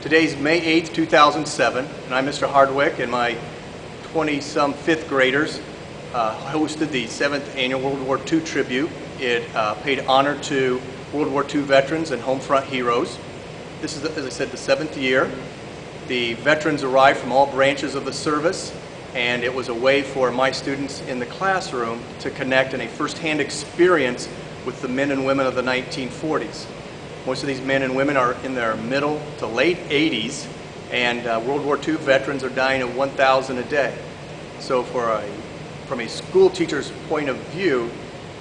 Today's May 8th, 2007, and I'm Mr. Hardwick, and my 20-some fifth graders hosted the 7th Annual World War II Tribute. It paid honor to World War II veterans and home front heroes. This is, as I said, the 7th year. The veterans arrived from all branches of the service, and it was a way for my students in the classroom to connect in a first-hand experience with the men and women of the 1940s. Most of these men and women are in their middle to late 80s, and World War II veterans are dying at 1,000 a day. So from a school teacher's point of view,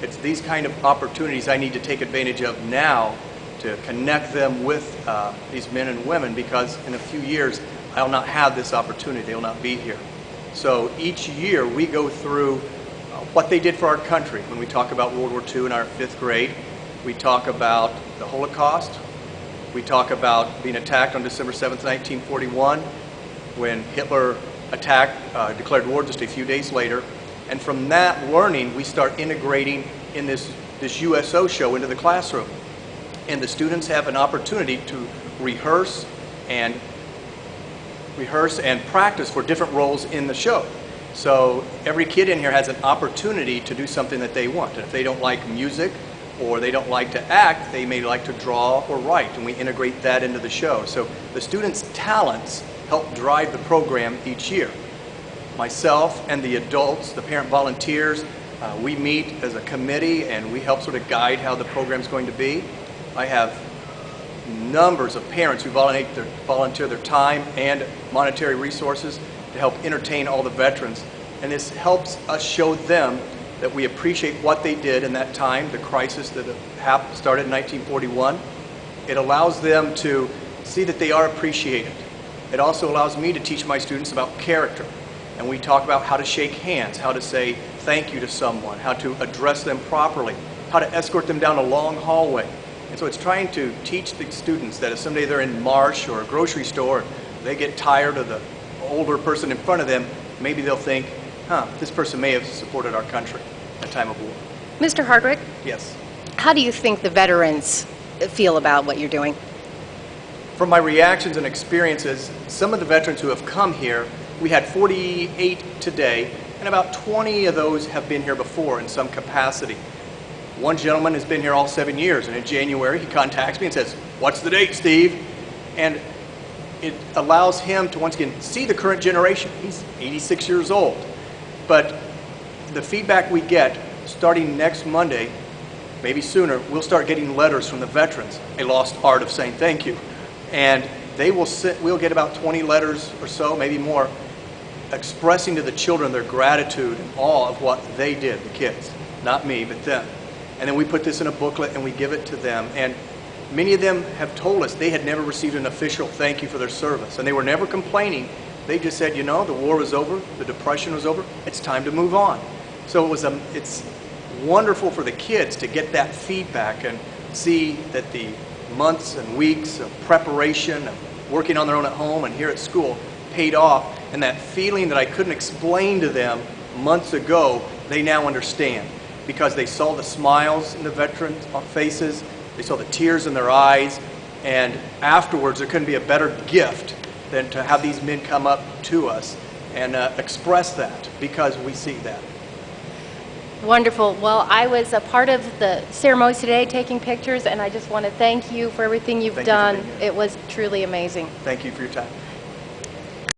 it's these kind of opportunities I need to take advantage of now to connect them with these men and women, because in a few years I'll not have this opportunity. They'll not be here. So each year we go through what they did for our country. When we talk about World War II in our 5th grade, we talk about the Holocaust. We talk about being attacked on December 7th, 1941, when Hitler declared war just a few days later. And from that learning, we start integrating in this USO show into the classroom. And the students have an opportunity to rehearse and practice for different roles in the show. So every kid in here has an opportunity to do something that they want. And if they don't like music or they don't like to act, they may like to draw or write, and we integrate that into the show. So the students' talents help drive the program each year. Myself and the adults, the parent volunteers, we meet as a committee and we help sort of guide how the program's going to be. I have numbers of parents who volunteer their time and monetary resources to help entertain all the veterans. And this helps us show them that we appreciate what they did in that time, the crisis that started in 1941. It allows them to see that they are appreciated. It also allows me to teach my students about character. And we talk about how to shake hands, how to say thank you to someone, how to address them properly, how to escort them down a long hallway. And so it's trying to teach the students that if someday they're in Marsh or a grocery store, they get tired of the older person in front of them, maybe they'll think, this person may have supported our country at a time of war. Mr. Hardwick? Yes. How do you think the veterans feel about what you're doing? From my reactions and experiences, some of the veterans who have come here, we had 48 today, and about 20 of those have been here before in some capacity. One gentleman has been here all 7 years, and in January he contacts me and says, "What's the date, Steve?" And it allows him to once again see the current generation. He's 86 years old. But the feedback we get, starting next Monday, maybe sooner, we'll start getting letters from the veterans, a lost art of saying thank you. And we'll get about 20 letters or so, maybe more, expressing to the children their gratitude and awe of what they did, the kids. Not me, but them. And then we put this in a booklet and we give it to them. And many of them have told us they had never received an official thank you for their service. And they were never complaining. They just said, you know, the war was over, the Depression was over, it's time to move on. So it's wonderful for the kids to get that feedback and see that the months and weeks of preparation, of working on their own at home and here at school paid off. And that feeling that I couldn't explain to them months ago, they now understand, because they saw the smiles in the veterans' faces, they saw the tears in their eyes, and afterwards there couldn't be a better gift than to have these men come up to us and express that, because we see that. Wonderful. Well, I was a part of the ceremony today, taking pictures, and I just want to thank you for everything you've done. It was truly amazing. Thank you for your time.